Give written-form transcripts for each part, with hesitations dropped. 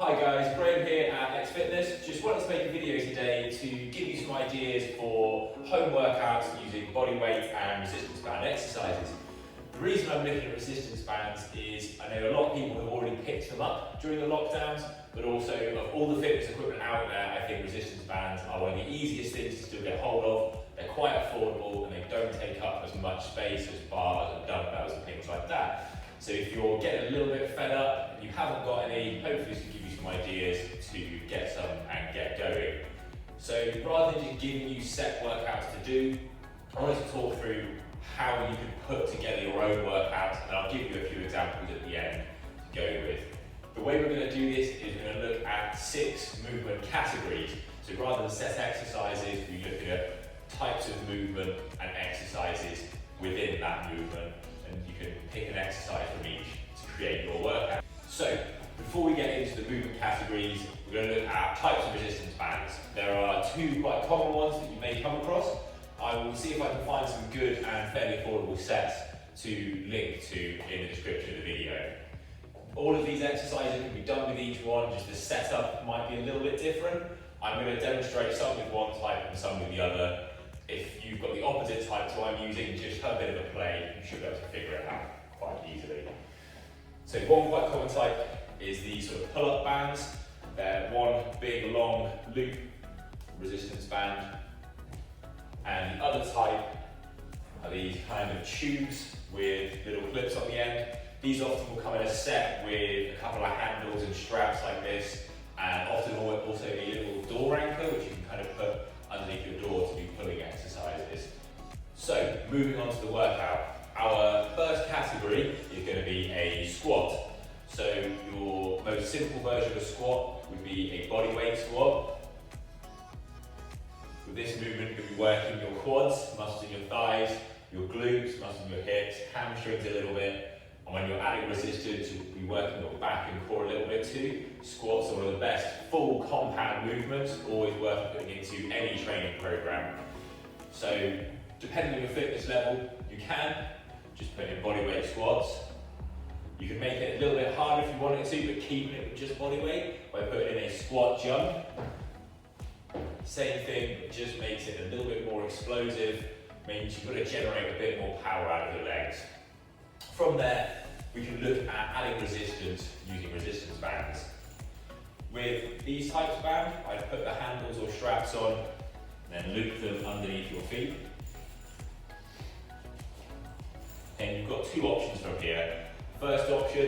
Hi guys, Graham here at X Fitness. Just wanted to make a video today to give you some ideas for home workouts using body weight and resistance band exercises. The reason I'm looking at resistance bands is I know a lot of people have already picked them up during the lockdowns, but also of all the fitness equipment out there, I think resistance bands are one of the easiest things to still get hold of. They're quite affordable and they don't take up as much space as bars and dumbbells and things like that. So if you're getting a little bit fed up and you haven't got any, hopefully this will give you some ideas to get some and get going. So rather than just giving you set workouts to do, I wanted to talk through how you can put together your own workouts, and I'll give you a few examples at the end to go with. The way we're going to do this is we're going to look at 6 movement categories. So rather than set exercises, we're looking at types of movement and exercises within that movement. And you can pick an exercise from each to create your workout. So, before we get into the movement categories, we're going to look at types of resistance bands. There are 2 quite common ones that you may come across. I will see if I can find some good and fairly affordable sets to link to in the description of the video. All of these exercises can be done with each one, just the setup might be a little bit different. I'm going to demonstrate some with one type and some with the other. If you've got the opposite type to what I'm using, just have a bit of a play, you should be able to figure it out quite easily. So one quite common type is the sort of pull-up bands. They're one big long loop resistance band, and the other type are these kind of tubes with little clips on the end. These often will come in a set with a couple of handles and straps like this, and often will also be a little door anchor which you can kind of put underneath your door to do pulling exercises. So, moving on to the workout. Our first category is going to be a squat. So, your most simple version of a squat would be a body weight squat. With this movement, you're going to be working your quads, muscling your thighs, your glutes, muscling your hips, hamstrings a little bit. And when you're adding resistance, you'll be working your back and core a little bit too. Squats are one of the best full compound movements, always worth putting into any training program. So, depending on your fitness level, you can just put in body weight squats. You can make it a little bit harder if you wanted to, but keeping it with just body weight by putting in a squat jump. Same thing, but just makes it a little bit more explosive, means you've got to generate a bit more power out of your legs. From there, we can look at adding resistance using resistance bands. With these types of band, I'd put the handles or straps on, and then loop them underneath your feet. And you've got 2 options from here. First option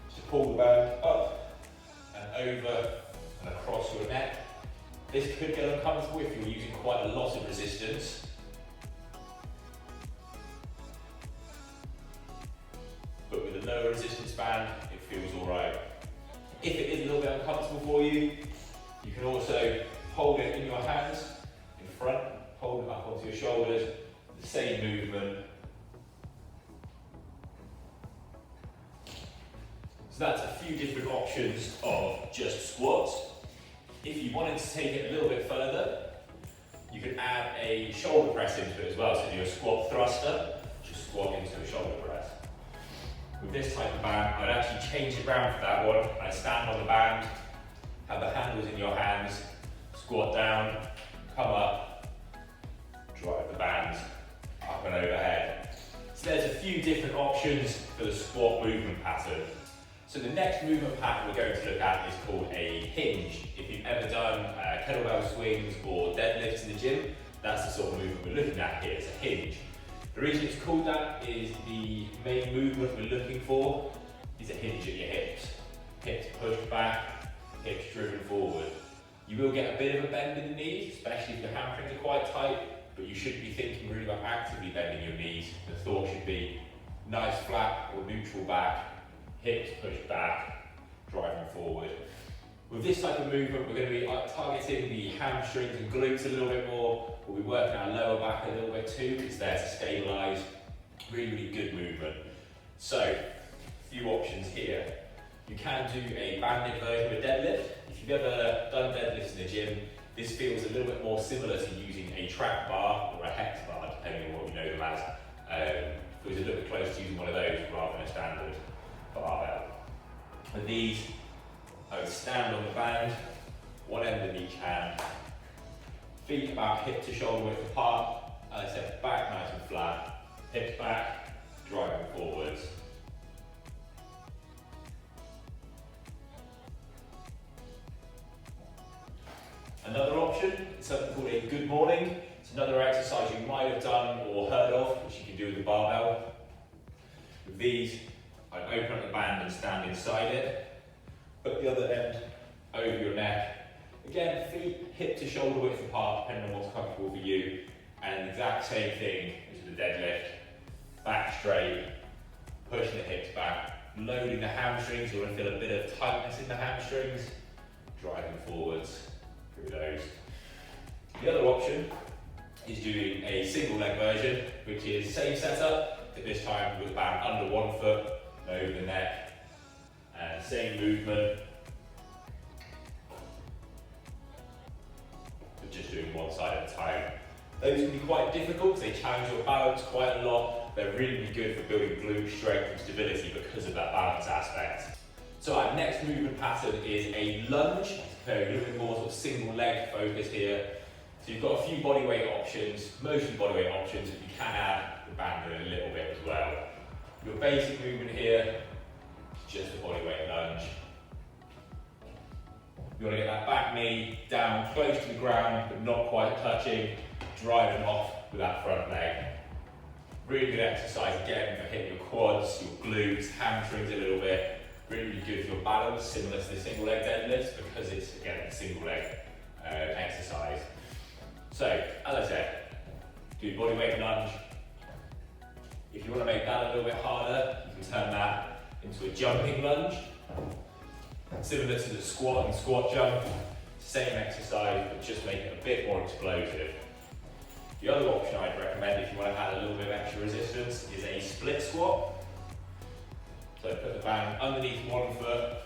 is to pull the band up and over and across your neck. This could get uncomfortable if you're using quite a lot of resistance. But with a lower resistance band, it feels alright. If it is a little bit uncomfortable for you, you can also hold it in your hands in front, hold it up onto your shoulders, the same movement. So that's a few different options of just squats. If you wanted to take it a little bit further, you can add a shoulder press into it as well. So do a squat thruster, just squat into a shoulder press. With this type of band, I'd actually change it around for that one. I'd stand on the band, have the handles in your hands, squat down, come up, drive the bands up and overhead. So there's a few different options for the squat movement pattern. So the next movement pattern we're going to look at is called a hinge. If you've ever done kettlebell swings or deadlifts in the gym, that's the sort of movement we're looking at here, it's a hinge. The reason it's called that is the main movement we're looking for is a hinge at your hips. Hips pushed back, hips driven forward. You will get a bit of a bend in the knees, especially if your hamstrings are quite tight, but you shouldn't be thinking really about actively bending your knees. The thought should be nice flat or neutral back, hips pushed back, driving forward. With this type of movement, we're going to be targeting the hamstrings and glutes a little bit more. We'll be working our lower back a little bit too. It's there to stabilise. Really, really good movement. So, a few options here. You can do a banded version of a deadlift. If you've ever done deadlifts in the gym, this feels a little bit more similar to using a track bar or a hex bar, depending on what you know them as. Feels a little bit close to using one of those rather than a standard barbell. With these, I would stand on the band, one end in each hand, feet about hip to shoulder width apart, as I said, back nice and flat, hips back, driving forwards. Another option is something called a good morning. It's another exercise you might have done or heard of, which you can do with the barbell. With these, I'd open up the band and stand inside it. Put the other end over your neck. Again, feet hip to shoulder width apart, depending on what's comfortable for you. And the exact same thing as the deadlift. Back straight, pushing the hips back, loading the hamstrings. You want to feel a bit of tightness in the hamstrings. Driving forwards through those. The other option is doing a single leg version, which is same setup, but this time with the band under one foot, over the neck, and same movement, but just doing one side at a time. Those can be quite difficult because they challenge your balance quite a lot. They're really good for building glute strength and stability because of that balance aspect. So our next movement pattern is a lunge. So a little bit more sort of single leg focus here. So you've got a few bodyweight options, mostly bodyweight options, but you can add the band in a little bit as well. Your basic movement here is just a bodyweight lunge. You want to get that back knee down close to the ground, but not quite touching, driving off with that front leg. Really good exercise again for hitting your quads, your glutes, hamstrings a little bit. Really good for your balance, similar to the single leg deadlifts, because it's again a single leg exercise. So, as I said, do bodyweight lunge. If you want to make that a little bit harder, you can turn that into a jumping lunge. Similar to the squat and squat jump, same exercise, but just make it a bit more explosive. The other option I'd recommend if you want to add a little bit of extra resistance is a split squat. So put the band underneath one foot,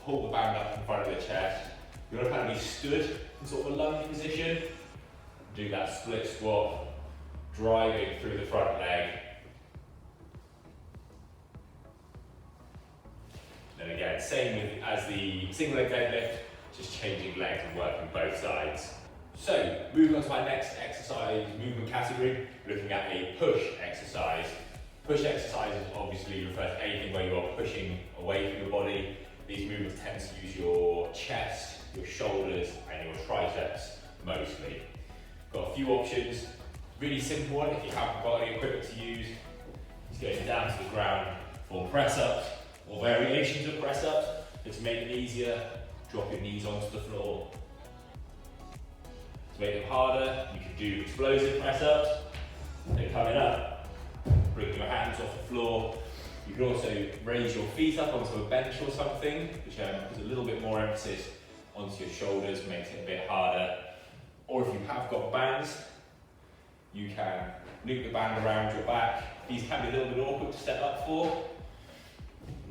pull the band up in front of the chest. You want to kind of be stood in sort of a lunge position. Do that split squat, driving through the front leg. Then again, same as the single leg deadlift, just changing legs and working both sides. So, moving on to our next exercise movement category, looking at a push exercise. Push exercises obviously refer to anything where you are pushing away from your body. These movements tend to use your chest, your shoulders, and your triceps mostly. Got a few options. Really simple one if you haven't got any equipment to use. Just going down to the ground for press ups or variations of press ups. But to make it easier, drop your knees onto the floor. To make it harder, you can do explosive press ups. Then coming up, bring your hands off the floor. You can also raise your feet up onto a bench or something, which puts a little bit more emphasis onto your shoulders, makes it a bit harder. Or if you have got bands, you can loop the band around your back. These can be a little bit awkward to step up for.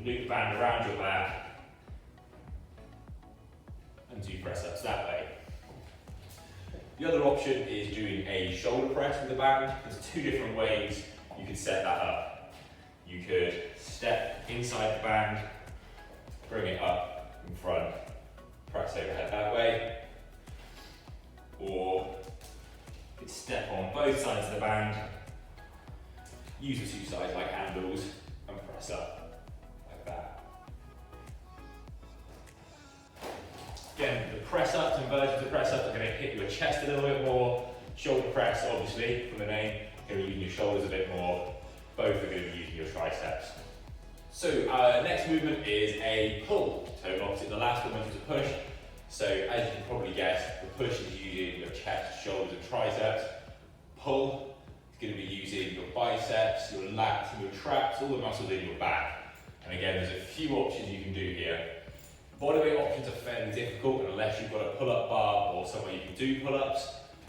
Loop the band around your back and do press ups that way. The other option is doing a shoulder press with the band. There's two different ways you could set that up. You could step inside the band, bring it up in front, press overhead that way. Or you could step on both sides of the band, use the two sides like handles, and press up like that. Again, the press ups and versions of press ups are going to hit your chest a little bit more. Shoulder press, obviously, from the name, going to be using your shoulders a bit more. Both are going to be using your triceps. So our next movement is a pull. So opposite the last one, which was a push. So as you can probably guess, the push is using your chest, shoulders and triceps. Pull is going to be using your biceps, your lats and your traps, all the muscles in your back. And again, there's a few options you can do here. Bodyweight options are fairly difficult unless you've got a pull-up bar or somewhere you can do pull-ups.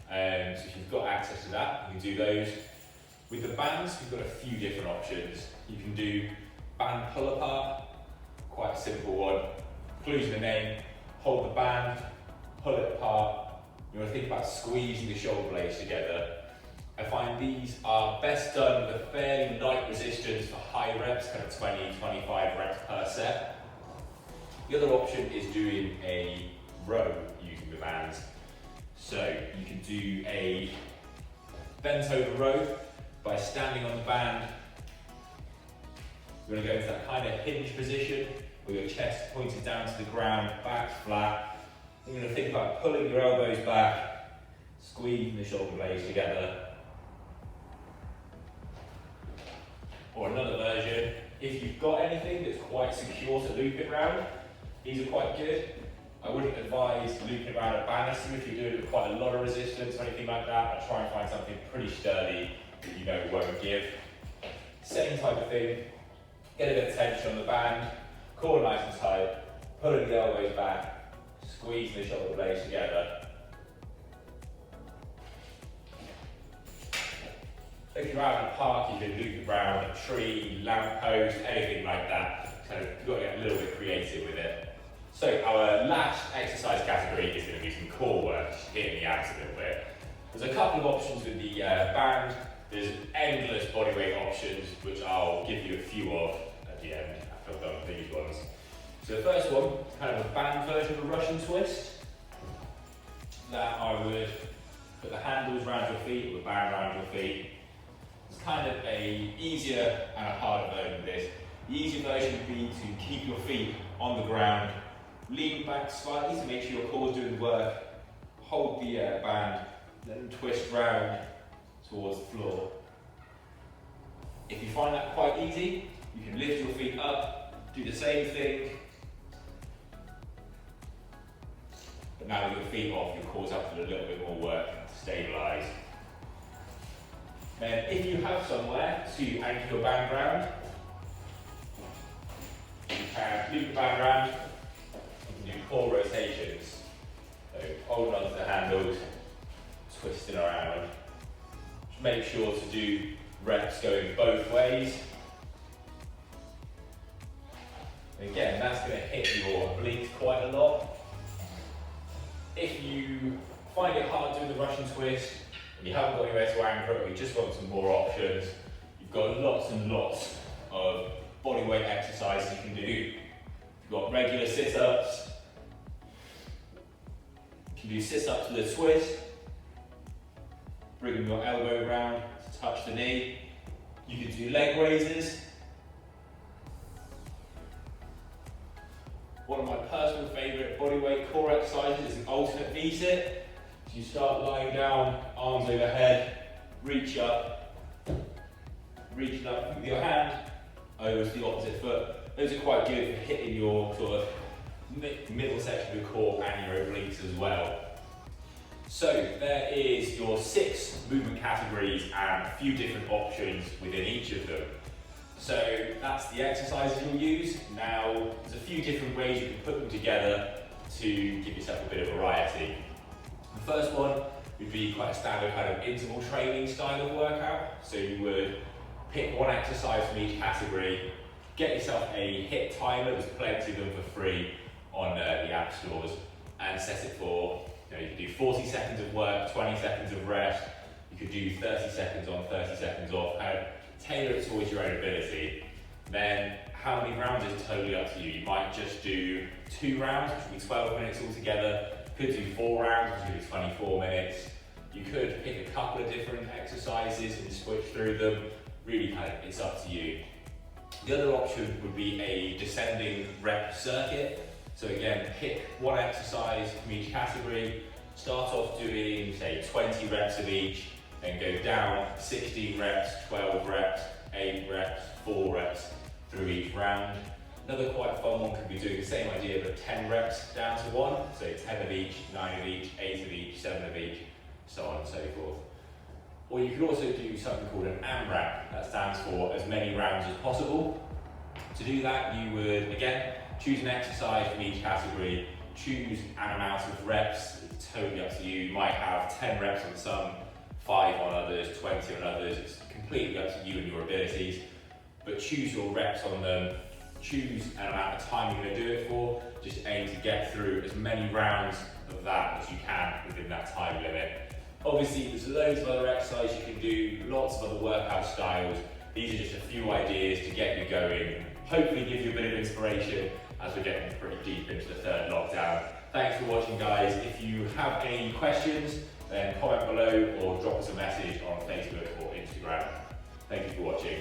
So if you've got access to that, you can do those. With the bands, we've got a few different options. You can do band pull-apart, quite a simple one. Clues in the name, hold the band, pull it apart. You want to think about squeezing the shoulder blades together. I find these are best done with a fairly light resistance for high reps, kind of 20, 25 reps per set. The other option is doing a row using the bands. So you can do a bent over row by standing on the band. You're going to go into that kind of hinge position with your chest pointed down to the ground, back flat. You're going to think about pulling your elbows back, squeezing the shoulder blades together. Or another version, if you've got anything that's quite secure to loop it round, these are quite good. I wouldn't advise looping around a banister if you're doing it with quite a lot of resistance or anything like that. I'd try and find something pretty sturdy that you know won't give. Same type of thing, get a bit of tension on the band, core nice and tight, pulling the elbows back, squeezing the shoulder blades together. If you're out in the park, you can loop around a tree, lamppost, anything like that. So you've got to get a little bit creative with it. So our last exercise category is going to be some core work, just hitting the abs a little bit. There's a couple of options with the band. There's endless bodyweight options, which I'll give you a few of at the end after I've done these ones. So the first one is kind of a band version of a Russian twist. That I would put the handles around your feet or the band around your feet. It's kind of a easier and a harder version of this. The easier version would be to keep your feet on the ground, lean back slightly to make sure your core is doing the work, hold the band, then twist round towards the floor. If you find that quite easy, you can lift your feet up, do the same thing, but now with your feet off, your core's up to a little bit more work to stabilise. Then if you have somewhere to anchor your band round, you can loop the band round, you can do core rotations. So holding onto the handles, twisting around. Just make sure to do reps going both ways. And again, that's going to hit your obliques quite a lot. If you find it hard doing the Russian twist, and you haven't got anywhere to anchor it, or you just want some more options, you've got lots and lots of bodyweight exercises you can do. You've got regular sit-ups. You can do sit-ups with a twist, bringing your elbow around to touch the knee. You can do leg raises. One of my personal favourite bodyweight core exercises is an alternate V-sit. So you start lying down, arms overhead, reaching up with your hand over to the opposite foot. Those are quite good for hitting your sort of middle section of your core and your obliques as well. So there is your 6 movement categories and a few different options within each of them. So that's the exercises you'll use. Now there's a few different ways you can put them together to give yourself a bit of variety. The first one would be quite a standard kind of interval training style of workout. So you would pick one exercise from each category, get yourself a HIIT timer, there's plenty of them for free on the app stores, and set it for, you can do 40 seconds of work, 20 seconds of rest, you could do 30 seconds on, 30 seconds off, kind of tailor it towards your own ability. Then how many rounds is totally up to you. You might just do 2 rounds, which would be 12 minutes altogether. You could do 4 rounds, which would be 24 minutes. You could pick a couple of different exercises and switch through them. Really kind of, it's up to you. The other option would be a descending rep circuit. So again, pick one exercise from each category, start off doing, say, 20 reps of each, then go down 16 reps, 12 reps, 8 reps, 4 reps through each round. Another quite fun one could be doing the same idea but 10 reps down to 1, so 10 of each, 9 of each, 8 of each, 7 of each, so on and so forth. Or you could also do something called an AMRAP, that stands for as many rounds as possible. To do that, you would, again, choose an exercise from each category, choose an amount of reps, it's totally up to you. You might have 10 reps on some, 5 on others, 20 on others, it's completely up to you and your abilities, but choose your reps on them, choose an amount of time you're going to do it for, just aim to get through as many rounds of that as you can within that time limit. Obviously, there's loads of other exercises you can do, lots of other workout styles. These are just a few ideas to get you going, hopefully give you a bit of inspiration as we're getting pretty deep into the third lockdown. Thanks for watching, guys. If you have any questions, then comment below or drop us a message on Facebook or Instagram. Thank you for watching.